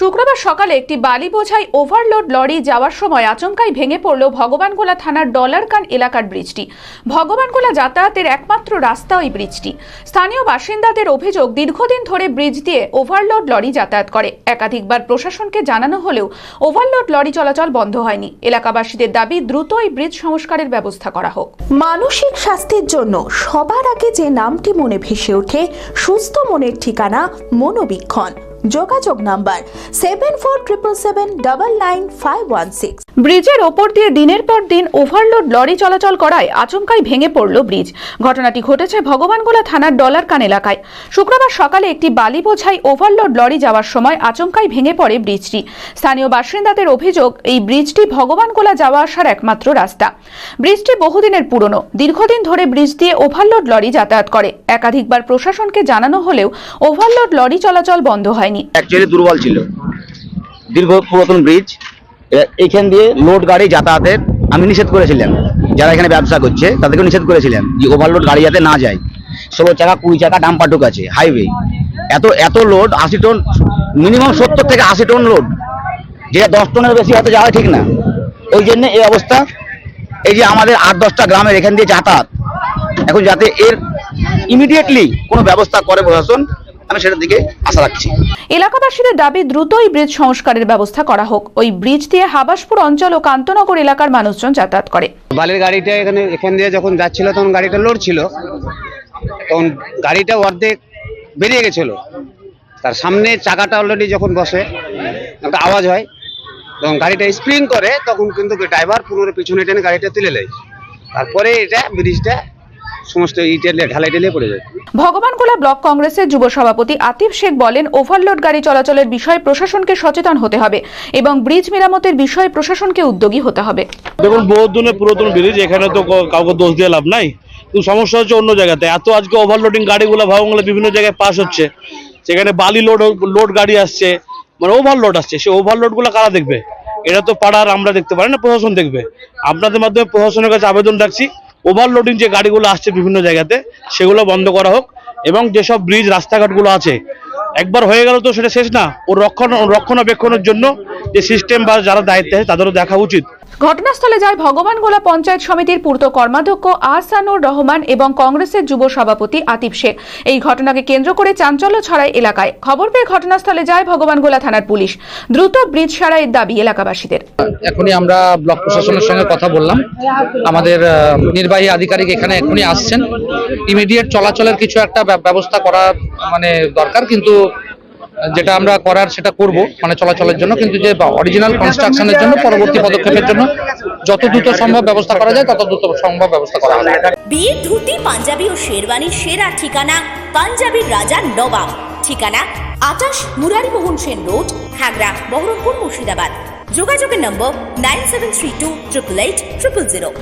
শুক্রবার সকালে একটি বালি বোঝাই ওভারলোড লরি যাওয়ার সময় আচমকাই ভেঙে পড়ল ভগবানগোলা থানার ডলারকান এলাকার ব্রিজটি। ভগবানগোলা যাতায়াতের একমাত্র রাস্তা ওই ব্রিজটি। স্থানীয় বাসিন্দাদের অভিযোগ, দীর্ঘদিন ধরে ব্রিজ দিয়ে ওভারলোড লরি যাতায়াত করে। একাধিকবার প্রশাসনকে জানানো হলেও ওভারলোড লরি চলাচল বন্ধ হয়নি। এলাকাবাসীদের দাবি, দ্রুত এই ব্রিজ সংস্কারের ব্যবস্থা করা হোক। মানসিক স্বাস্থ্যের জন্য সবার আগে যে নামটি মনে ভেসে ওঠে, সুস্থ মনের ঠিকানা মনোবীক্ষণ। যোগাযোগ নাম্বার 7477799516। ব্রিজের ওপর দিয়ে দিনের পর দিন ওভারলোড লরি চলাচল করায় আচমকাই ভেঙে পড়ল ব্রিজ। ঘটনাটি ঘটেছে ভগবানগোলা থানার ডলারকান এলাকায়। শুক্রবার সকালে একটি বালি বোঝাই ওভারলোড লরি যাওয়ার সময় আচমকাই ভেঙে পড়ে ব্রিজটি। স্থানীয় বাসিন্দাদের অভিযোগ, এই ব্রিজটি ভগবানগোলা যাওয়া আসার একমাত্র রাস্তা। ব্রিজটি বহুদিনের পুরনো। দীর্ঘদিন ধরে ব্রিজ দিয়ে ওভারলোড লরি যাতায়াত করে। একাধিকবার প্রশাসনকে জানানো হলেও ওভারলোড লরি চলাচল বন্ধ হয়নি। অ্যাকচুয়ালি দুর্বল ছিল, দীর্ঘ পুরাতন ব্রিজ। এইখান দিয়ে লোড গাড়ি যাতায়াতের আমি নিষেধ করেছিলাম। যারা এখানে ব্যবসা করছে তাদেরকে নিষেধ করেছিলাম যে ওভারলোড গাড়ি যাতে না যায়। 16 চাকা 20 চাকা ডাম্পার ঢুক আছে হাইওয়ে। এত লোড 80 টন, মিনিমাম 70 থেকে 80 টন লোড, যেটা 10 টনের বেশি হয়তো যাওয়া ঠিক না। ওই জন্য এই অবস্থা। এই যে আমাদের 8-10টা গ্রামের এখান দিয়ে যাতায়াত, এখন যাতে এর ইমিডিয়েটলি কোনো ব্যবস্থা করে প্রশাসন, আমি সেটার দিকে আশা রাখছি। এলাকাবাসীদের দাবি, দ্রুত এই ব্রিজ সংস্কারের ব্যবস্থা করা হোক। ওই ব্রিজ দিয়ে হাবাসপুর অঞ্চল ও কান্তনগর এলাকার মানুষজন যাতায়াত করে। বালির গাড়িটা এখান দিয়ে যখন যাচ্ছিল তখন গাড়িটা লোড ছিল, তখন গাড়িটা অর্ধেক বেরিয়ে গেছিল। তার সামনে চাকাটা অলরেডি যখন বসে একটা আওয়াজ হয়, তখন গাড়িটা স্প্রিং করে, তখন কিন্তু ড্রাইভার পুরো পিছনে টেনে গাড়িটা তুলে নেয়। তারপরে এটা ব্রিজটা সমস্ত ঢালাই ঢেলে পড়ে যায়। ভগবানগোলা ব্লক কংগ্রেসের যুব সভাপতি আতিফ শেখ বলেন, ওভারলোড গাড়ি চলাচলের বিষয়ে প্রশাসনকে সচেতন হতে হবে এবং ব্রিজ মেরামতের বিষয়ে প্রশাসনকে উদ্যোগী হতে হবে। দেখুন, বহুত দিনের পুরাতন ব্রিজ, এখানে তো কাউকে দোষ দিয়ে লাভ নাই। কিন্তু সমস্যা হচ্ছে অন্য জায়গাতে। আজকে ওভারলোডিং গাড়িগুলো ভগবানগোলা বিভিন্ন জায়গায় পাস হচ্ছে, সেখানে বালি লোড গাড়ি আসছে, মানে ওভারলোড আসছে। সেই ওভারলোড গুলো কারা দেখবে? এটা তো পাড়ার আমরা দেখতে পারি না, প্রশাসন দেখবে। আপনাদের মাধ্যমে প্রশাসনের কাছে আবেদন রাখছি, ওভারলোডিং যে গাড়িগুলো আসছে বিভিন্ন জায়গাতে সেগুলো বন্ধ করা হোক এবং যেসব ব্রিজ রাস্তাঘাটগুলো আছে একবার হয়ে গেল তো সেটা শেষ না। ওর রক্ষণাবেক্ষণের জন্য যে সিস্টেম বা যারা দায়িত্বে আছে তাদেরও দেখা উচিত। ঘটনাস্থলে যায় ভগবানগোলা পঞ্চায়েত সমিতির পূর্ত কর্মাধ্যক্ষ আহসানুর রহমান এবং কংগ্রেসের যুব সভাপতি আতিফ শেখ। এই ঘটনাকে কেন্দ্র করে চাঞ্চল্য ছড়ায় এলাকায়। খবর পেয়ে ঘটনাস্থলে যায় ভগবানগোলা থানার পুলিশ। দ্রুত ব্রিজ সারাইয়ের দাবি এলাকাবাসীদের। এখনই আমরা ব্লক প্রশাসনের সঙ্গে কথা বললাম, আমাদের নির্বাহী আধিকারিক এখানে এখনই আসছেন। ইমিডিয়েট চলাচলের কিছু একটা ব্যবস্থা করা মানে দরকার, কিন্তু যেটা আমরা করার সেটা করব, মানে চলাচলের জন্য। কিন্তু যে অরিজিনাল কনস্ট্রাকশনের জন্য পরবর্তী পদক্ষেপের জন্য যত দ্রুত সম্ভব ব্যবস্থা করা যায় তত দ্রুত সম্ভব ব্যবস্থা করা হবে। বিয়ের ধুতি, পাঞ্জাবি ও শেরওয়ানির সেরা ঠিকানা পাঞ্জাবির রাজা নবাব। ঠিকানা 28 মুরারিমোহন সেন রোড, খাগড়া, বহরমপুর, মুর্শিদাবাদ। যোগাযোগের নম্বর 9732 888 000।